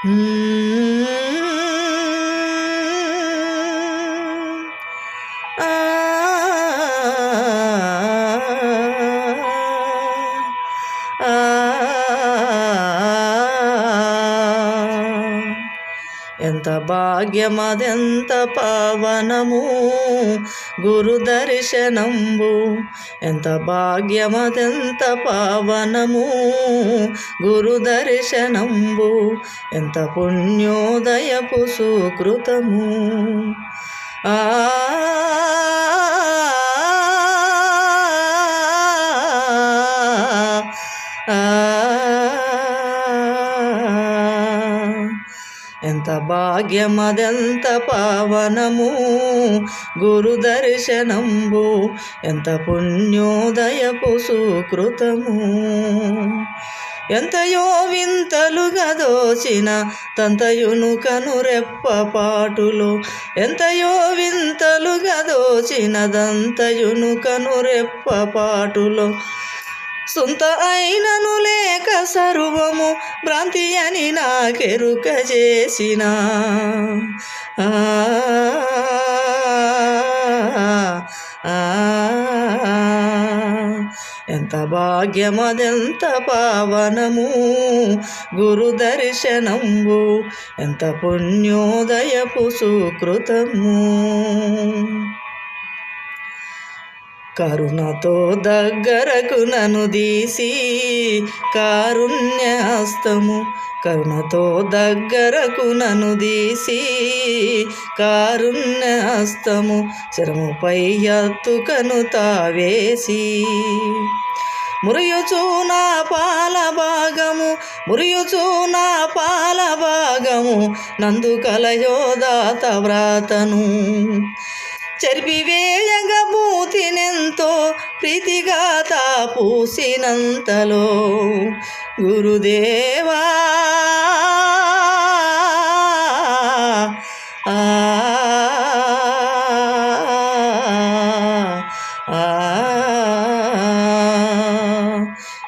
ఎంత భాగ్యమదెంత పావనము గురు దర్శనంబు, ఎంత భాగ్యమదెంత పావనము గురు దర్శనంబు, ఎంత పుణ్యోదయపు సుకృతము. ఆ ఎంత భాగ్యమదెంత పావనము గురు దర్శనంబు, ఎంత పుణ్యోదయపు సుకృతము. ఎంతయో వింతలుగా దోచిన తంతయును కనురెప్ప పాటులో, ఎంతయో వింతలుగా దోచిన దంతయును కనురెప్ప పాటులో, సొంత అయినను లేక సర్వము భ్రాంతి అని నాకెరుక చేసిన. ఎంత భాగ్యమదెంత పావనము గురు దర్శనంబు, ఎంత పుణ్యోదయపు సుకృతము. కరుణతో దగ్గరకు నన్ను దీసి కారుణ్యహస్తము, కరుణతో దగ్గరకు నన్ను దీసి కారుణ్యహస్తము, శరముపై ఎత్తుకను తావేసి, మురియుచూ నా పాల భాగము, మురియుచూ నా పాల భాగము, నందు కలయోదాత వ్రాతను చెరిపివేయగా భూతినెంతో ప్రీతిగా తాపూసినంతలో, గురుదేవా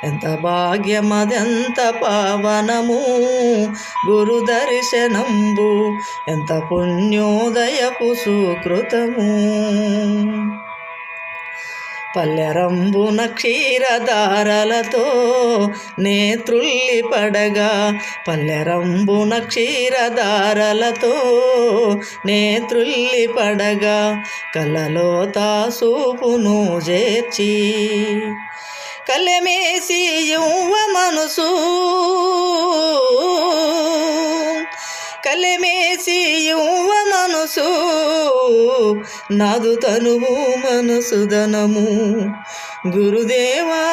ఎంత భాగ్యమదెంత పావనము గురు దర్శనంబు, ఎంత పుణ్యోదయపు సుకృతము. పల్లెరంబున క్షీరధారలతో నేత్రుల్లి పడగా, పల్లెరంబున క్షీరధారలతో నేత్రుల్లి పడగా, కలలో తాసూపును చేర్చి కలెమేసి యువ మనసు, కలెమేసి యువ మనసు, నాదు తనువు మనసు ధనము, గురుదేవా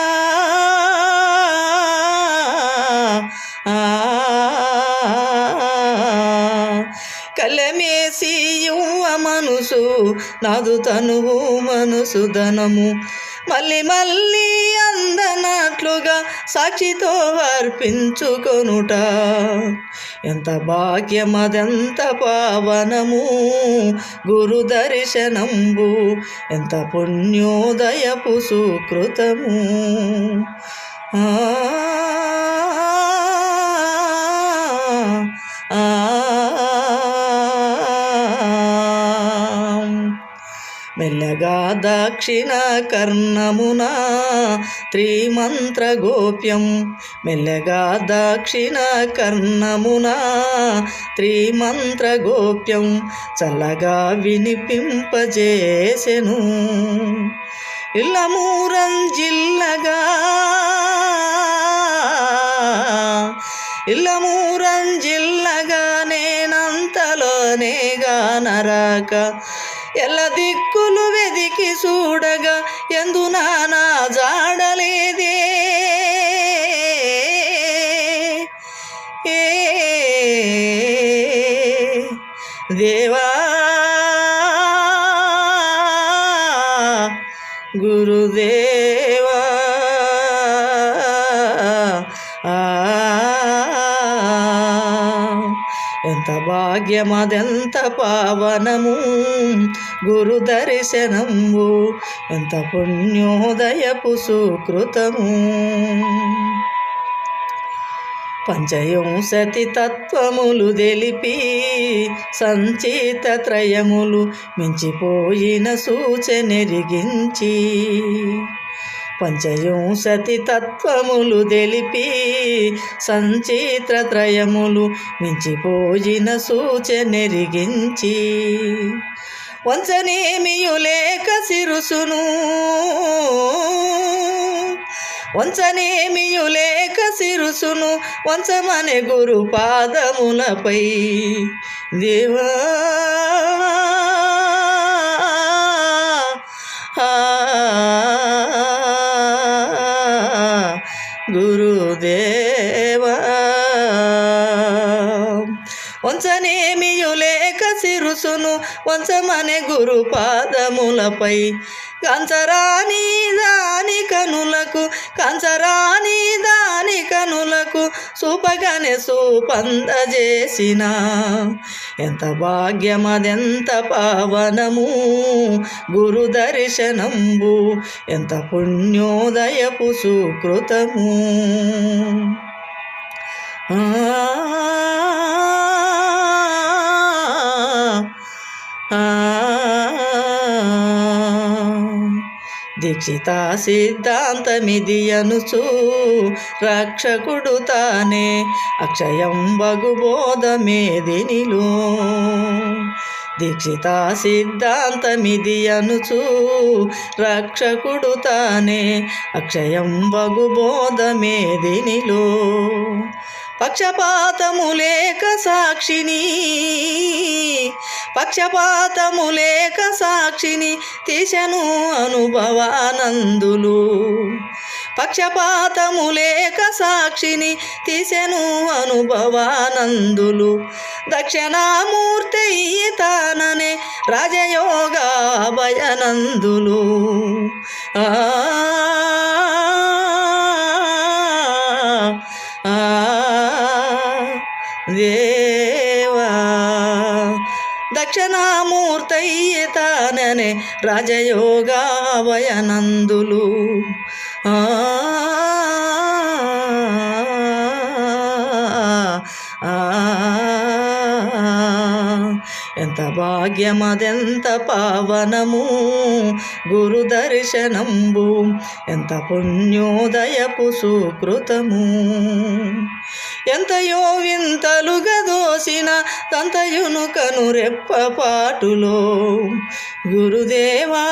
కలెమేసి యువ మనసు, నాదు తనువు మనసు ధనము, మళ్ళీ మళ్ళీ అందనట్లుగా సాక్షితో అర్పించుకొనుట, ఎంత భాగ్యమదెంత పావనము గురు దర్శనంబు, ఎంత పుణ్యోదయపు సుకృతము. మెల్లగా దక్షిణ కర్ణమున త్రిమంత్ర గోప్యం, మెల్లగా దక్షిణ కర్ణమున త్రిమంత్ర గోప్యం, చల్లగా వినిపింపజేసెను. ఇల్లమూరంజిల్లగా ఇల్లమూరంజిల్లగా నేనంతలోనే గానరాక, ఎల్ల దిక్కులు వెదికి చూడగా ఎందునా నా జాడలేదే, దేవా గురుదేవా ఎంత భాగ్యమదెంత పావనము గురు దర్శనంబు, ఎంత పుణ్యోదయపు సుకృతము. పంచవింశతి తత్వములు తెలిపి సంచిత త్రయములు మించిపోయిన సూచనెరిగించి పంచవింశతి తత్వములు తెలిపి సంచిత త్రయములు మించిపోయిన సూచనెరిగించి వంచనేమియులేక శిరుసును వంచనేమియులేక శిరుసును వంచమనే గురు పాదములపై దేవా గురుదేవా వంచనేమియులేక శిరుసును వంచమనే గురు పాదములపై కంచరాని దాని కనులకు చూపగానే సూపందజేసిన ఎంత భాగ్యమదెంత పావనము గురు దర్శనంబు ఎంత పుణ్యోదయపు సుకృతము దీక్షిత సిద్ధాంతమిది అనుచు రక్షకుడు తానే అక్షయం బగుబోధమేదినిలో దీక్షిత సిద్ధాంతమిది అనుచు రక్షకుడు తానే అక్షయం బగుబోధమేదినిలో పక్షపాతములేక సాక్షిని తీసెను అనుభవానందులు పక్షపాతములేక సాక్షిని తీసెను అనుభవానందులు దక్షిణామూర్తి తాననే రాజయోగాభయనందులు దేవా దక్షిణామూర్తయ్య తాననే రాజయోగాభయనందులు ఎంత భాగ్యమదెంత పావనము గురు దర్శనంబు ఎంత పుణ్యోదయపు సుకృతము ఎంతయో వింతలుగా దోసిన తంతయును కను రెప్పపాటులో గురుదేవా